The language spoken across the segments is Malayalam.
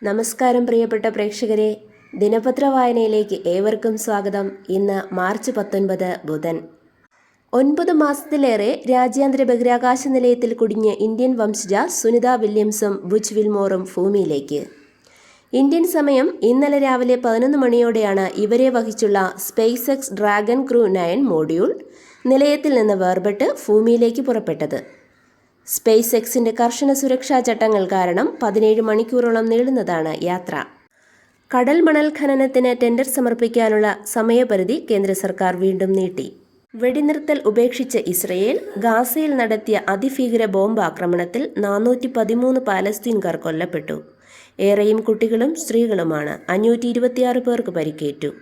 നമസ്കാരം പ്രിയപ്പെട്ട പ്രേക്ഷകരെ, ദിനപത്ര വായനയിലേക്ക് ഏവർക്കും സ്വാഗതം. ഇന്ന് മാർച്ച് 19 ബുധൻ. 9 മാസത്തിലേറെ രാജ്യാന്തര ബഹിരാകാശ നിലയത്തിൽ കുടുങ്ങിയ ഇന്ത്യൻ വംശജ സുനിത വില്യംസും ബുച്ച് വിൽമോറും ഭൂമിയിലേക്ക്. ഇന്ത്യൻ സമയം ഇന്നലെ രാവിലെ 11 മണിയോടെയാണ് ഇവരെ വഹിച്ചുള്ള space X dragon crew 9 module നിലയത്തിൽ നിന്ന് വേർപെട്ട് ഭൂമിയിലേക്ക് പുറപ്പെട്ടത്. സ്പേസ് എക്സിന്റെ കർശന സുരക്ഷാ ചട്ടങ്ങൾ കാരണം 17 മണിക്കൂറോളം നീളുന്നതാണ് യാത്ര. കടൽ മണൽ ഖനനത്തിന് ടെൻഡർ സമർപ്പിക്കാനുള്ള സമയപരിധി കേന്ദ്ര സർക്കാർ വീണ്ടും നീട്ടി. വെടിനിർത്തൽ ഉപേക്ഷിച്ച ഇസ്രയേൽ ഗാസയിൽ നടത്തിയ അതിഭീകര ബോംബ് ആക്രമണത്തിൽ 413 പാലസ്തീൻകാർ കൊല്ലപ്പെട്ടു. ഏറെയും കുട്ടികളും സ്ത്രീകളുമാണ്. 526 പേർക്ക് പരിക്കേറ്റു.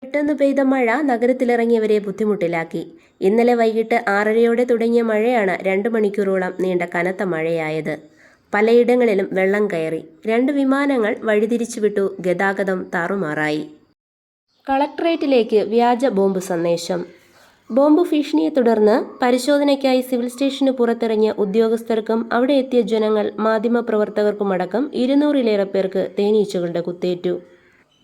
പെട്ടെന്ന് പെയ്ത മഴ നഗരത്തിലിറങ്ങിയവരെ ബുദ്ധിമുട്ടിലാക്കി. ഇന്നലെ വൈകിട്ട് 6:30 തുടങ്ങിയ മഴയാണ് 2 മണിക്കൂറോളം നീണ്ട കനത്ത മഴയായത്. പലയിടങ്ങളിലും വെള്ളം കയറി. 2 വിമാനങ്ങൾ വഴിതിരിച്ചുവിട്ടു. ഗതാഗതം താറുമാറായി. കളക്ടറേറ്റിലേക്ക് വ്യാജ ബോംബ് സന്ദേശം. ബോംബ് ഭീഷണിയെ തുടർന്ന് പരിശോധനയ്ക്കായി സിവിൽ സ്റ്റേഷന് പുറത്തിറങ്ങിയ ഉദ്യോഗസ്ഥർക്കും അവിടെ എത്തിയ ജനങ്ങൾ, മാധ്യമപ്രവർത്തകർക്കുമടക്കം 200-ലേറെ പേർക്ക് തേനീച്ചകളുടെ കുത്തേറ്റു.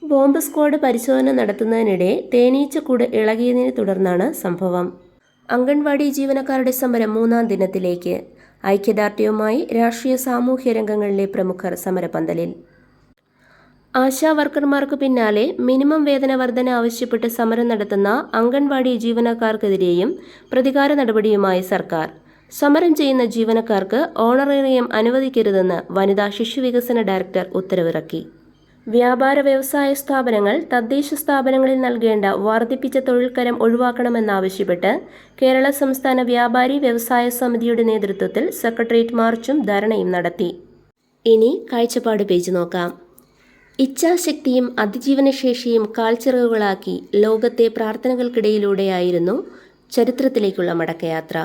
ബോംബ് സ്ക്വാഡ് പരിശോധന നടത്തുന്നതിനിടെ തേനീച്ചക്കൂട് ഇളകിയതിനെ തുടർന്നാണ് സംഭവം. അംഗൻവാടി ജീവനക്കാരുടെ സമരം 3-ാം ദിനത്തിലേക്ക്. ഐക്യദാർഢ്യവുമായി രാഷ്ട്രീയ സാമൂഹ്യ രംഗങ്ങളിലെ പ്രമുഖർ സമരപന്തലിൽ. ആശാ വർക്കർമാർക്ക് പിന്നാലെ മിനിമം വേതന വർധന ആവശ്യപ്പെട്ട് സമരം നടത്തുന്ന അംഗൻവാടി ജീവനക്കാർക്കെതിരെയും പ്രതികാര നടപടിയുമായി സർക്കാർ. സമരം ചെയ്യുന്ന ജീവനക്കാർക്ക് ഓണറേറിയം അനുവദിക്കരുതെന്ന് വനിതാ ശിശുവികസന ഡയറക്ടർ ഉത്തരവിറക്കി. വ്യാപാര വ്യവസായ സ്ഥാപനങ്ങൾ തദ്ദേശ സ്ഥാപനങ്ങളിൽ നൽകേണ്ട വർദ്ധിപ്പിച്ച തൊഴിൽക്കരം ഒഴിവാക്കണമെന്നാവശ്യപ്പെട്ട് കേരള സംസ്ഥാന വ്യാപാരി വ്യവസായ സമിതിയുടെ നേതൃത്വത്തിൽ സെക്രട്ടേറിയറ്റ് മാർച്ചും ധർണയും നടത്തി. ഇനി കാഴ്ചപ്പാട് പേജ് നോക്കാം. ഇച്ഛാശക്തിയും അതിജീവനശേഷിയും കാൽച്ചിറകുകളാക്കി ലോകത്തെ പ്രാർത്ഥനകൾക്കിടയിലൂടെയായിരുന്നു ചരിത്രത്തിലേക്കുള്ള മടക്കയാത്ര.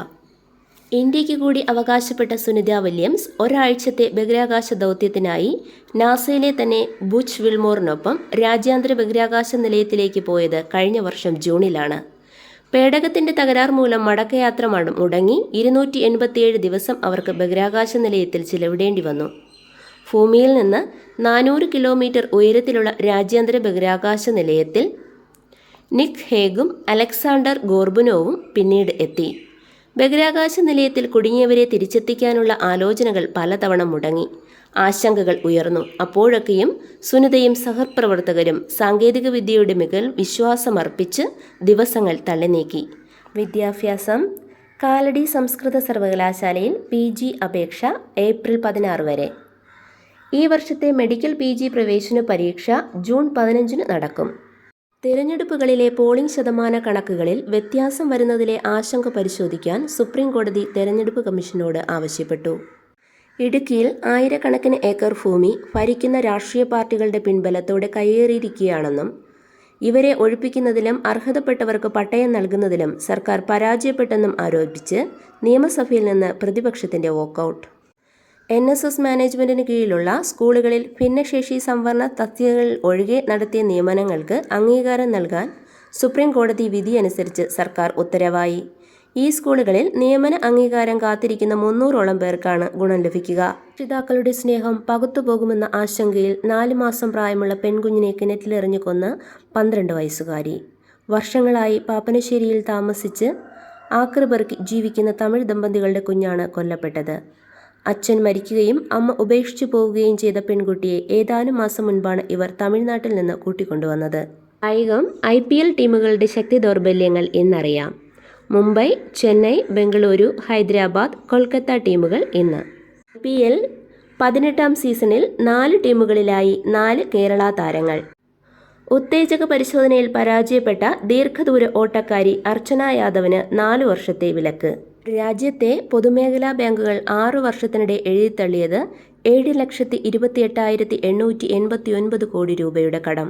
ഇന്ത്യക്ക് കൂടി അവകാശപ്പെട്ട സുനിത വില്യംസ് ഒരാഴ്ചത്തെ ബഹിരാകാശ ദൗത്യത്തിനായി നാസയിലെ തന്നെ ബുച്ച് വിൽമോറിനൊപ്പം രാജ്യാന്തര ബഹിരാകാശ നിലയത്തിലേക്ക് പോയത് കഴിഞ്ഞ വർഷം ജൂണിലാണ്. പേടകത്തിന്റെ തകരാർ മൂലം മടക്കയാത്ര മുടങ്ങി 287 ദിവസം അവർക്ക് ബഹിരാകാശ നിലയത്തിൽ ചിലവിടേണ്ടി വന്നു. ഭൂമിയിൽ നിന്ന് 400 കിലോമീറ്റർ ഉയരത്തിലുള്ള രാജ്യാന്തര ബഹിരാകാശ നിലയത്തിൽ നിക് ഹേഗും അലക്സാണ്ടർ ഗോർബുനോവും പിന്നീട് എത്തി. ബഹിരാകാശ നിലയത്തിൽ കുടുങ്ങിയവരെ തിരിച്ചെത്തിക്കാനുള്ള ആലോചനകൾ പലതവണ മുടങ്ങി. ആശങ്കകൾ ഉയർന്നു. അപ്പോഴൊക്കെയും സുനിതയും സഹപ്രവർത്തകരും സാങ്കേതികവിദ്യയുടെ മികൽ വിശ്വാസമർപ്പിച്ച് ദിവസങ്ങൾ തള്ളിനീക്കി. വിദ്യാഭ്യാസം. കാലടി സംസ്കൃത സർവകലാശാലയിൽ PG അപേക്ഷ ഏപ്രിൽ 16 വരെ. ഈ വർഷത്തെ മെഡിക്കൽ PG പ്രവേശന പരീക്ഷ ജൂൺ 15 നടക്കും. തെരഞ്ഞെടുപ്പുകളിലെ പോളിംഗ് ശതമാന കണക്കുകളിൽ വ്യത്യാസം വരുന്നതിലെ ആശങ്ക പരിശോധിക്കാൻ സുപ്രീം കോടതി തെരഞ്ഞെടുപ്പ് കമ്മീഷനോട് ആവശ്യപ്പെട്ടു. ഇടുക്കിയിൽ ആയിരക്കണക്കിന് ഏക്കർ ഭൂമി ഭരിക്കുന്ന രാഷ്ട്രീയ പാർട്ടികളുടെ പിൻബലത്തോടെ കയ്യേറിയിരിക്കുകയാണെന്നും ഇവരെ ഒഴിപ്പിക്കുന്നതിലും അർഹതപ്പെട്ടവർക്ക് പട്ടയം നൽകുന്നതിലും സർക്കാർ പരാജയപ്പെട്ടെന്നും ആരോപിച്ച് നിയമസഭയിൽ നിന്ന് പ്രതിപക്ഷത്തിന്റെ വാക്കൌട്ട്. NSS മാനേജ്മെന്റിന് കീഴിലുള്ള സ്കൂളുകളിൽ ഭിന്നശേഷി സംവരണ തസ്തികകളിൽ ഒഴികെ നടത്തിയ നിയമനങ്ങൾക്ക് അംഗീകാരം നൽകാൻ സുപ്രീം കോടതി വിധി അനുസരിച്ച് സർക്കാർ ഉത്തരവായി. ഈ സ്കൂളുകളിൽ നിയമന അംഗീകാരം കാത്തിരിക്കുന്ന 300ഓളം പേർക്കാണ് ഗുണം ലഭിക്കുക. രക്ഷിതാക്കളുടെ സ്നേഹം പകുത്തുപോകുമെന്ന ആശങ്കയിൽ 4 മാസം പ്രായമുള്ള പെൺകുഞ്ഞിനെ കിണറ്റിലെറിഞ്ഞു കൊന്ന് 12 വയസ്സുകാരി. വർഷങ്ങളായി പാപ്പനശ്ശേരിയിൽ താമസിച്ച് ആക്രിപെറുക്കി ജീവിക്കുന്ന തമിഴ് ദമ്പതികളുടെ കുഞ്ഞാണ് കൊല്ലപ്പെട്ടത്. അച്ഛൻ മരിക്കുകയും അമ്മ ഉപേക്ഷിച്ചു പോവുകയും ചെയ്ത പെൺകുട്ടിയെ ഏതാനും മാസം മുൻപാണ് ഇവർ തമിഴ്നാട്ടിൽ നിന്ന് കൂട്ടിക്കൊണ്ടുവന്നത്. കായികം. IPL ടീമുകളുടെ ശക്തി ദൗർബല്യങ്ങൾ ഇന്നറിയാം. മുംബൈ, ചെന്നൈ, ബംഗളൂരു, ഹൈദരാബാദ്, കൊൽക്കത്ത ടീമുകൾ ഇന്ന്. IPL 18ാം സീസണിൽ 4 ടീമുകളിലായി 4 കേരള താരങ്ങൾ. ഉത്തേജക പരിശോധനയിൽ പരാജയപ്പെട്ട ദീർഘദൂര ഓട്ടക്കാരി അർച്ചന യാദവിന് 4 വർഷത്തെ വിലക്ക്. രാജ്യത്തെ പൊതുമേഖലാ ബാങ്കുകൾ 6 വർഷത്തിനിടെ എഴുതിത്തള്ളിയത് 7,28,889 കോടി രൂപയുടെ കടം.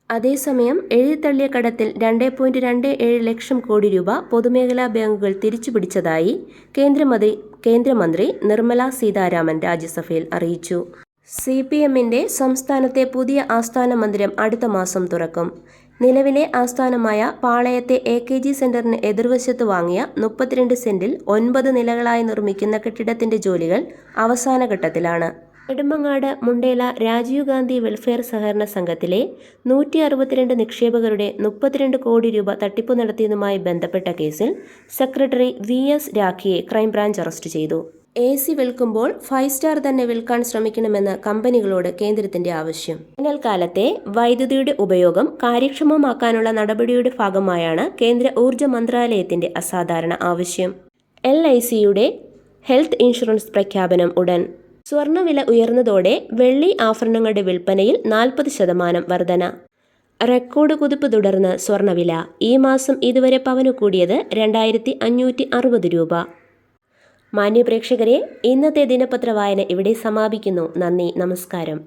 അതേസമയം എഴുതിത്തള്ളിയ കടത്തിൽ 2.27 ലക്ഷം കോടി രൂപ പൊതുമേഖലാ ബാങ്കുകൾ തിരിച്ചുപിടിച്ചതായി കേന്ദ്രമന്ത്രി നിർമ്മല സീതാരാമൻ രാജ്യസഭയിൽ അറിയിച്ചു. CPMന്റെ സംസ്ഥാനത്തെ പുതിയ ആസ്ഥാന മന്ദിരം അടുത്ത മാസം തുറക്കും. നിലവിലെ ആസ്ഥാനമായ പാളയത്തെ AKG സെന്ററിന് എതിർവശത്ത് വാങ്ങിയ 32 സെന്റിൽ 9 നിലകളായി നിർമ്മിക്കുന്ന കെട്ടിടത്തിന്റെ ജോലികൾ അവസാന ഘട്ടത്തിലാണ്. നെടുമങ്ങാട് മുണ്ടേല രാജീവ് ഗാന്ധി വെൽഫെയർ സഹകരണ സംഘത്തിലെ 162 നിക്ഷേപകരുടെ 32 കോടി രൂപ തട്ടിപ്പു നടത്തിയതുമായി ബന്ധപ്പെട്ട കേസിൽ സെക്രട്ടറി VS രാഖിയെ ക്രൈംബ്രാഞ്ച് അറസ്റ്റ് ചെയ്തു. AC വിൽക്കുമ്പോൾ 5 സ്റ്റാർ തന്നെ വിൽക്കാൻ ശ്രമിക്കണമെന്ന് കമ്പനികളോട് കേന്ദ്രത്തിന്റെ ആവശ്യം. വേനൽക്കാലത്തെ വൈദ്യുതിയുടെ ഉപയോഗം കാര്യക്ഷമമാക്കാനുള്ള നടപടിയുടെ ഭാഗമായാണ് കേന്ദ്ര ഊർജ്ജ മന്ത്രാലയത്തിന്റെ അസാധാരണ ആവശ്യം. LICയുടെ ഹെൽത്ത് ഇൻഷുറൻസ് പ്രഖ്യാപനം ഉടൻ. സ്വർണ്ണവില ഉയർന്നതോടെ വെള്ളി ആഭരണങ്ങളുടെ വിൽപ്പനയിൽ 40% വർധന. റെക്കോർഡ് കുതിപ്പ് തുടർന്ന് സ്വർണ്ണവില. ഈ മാസം ഇതുവരെ പവന് കൂടിയത് 2560 രൂപ. മാന്യപ്രേക്ഷകരെ, ഇന്നത്തെ ദിനപത്ര വായന ഇവിടെ സമാപിക്കുന്നു. നന്ദി, നമസ്കാരം.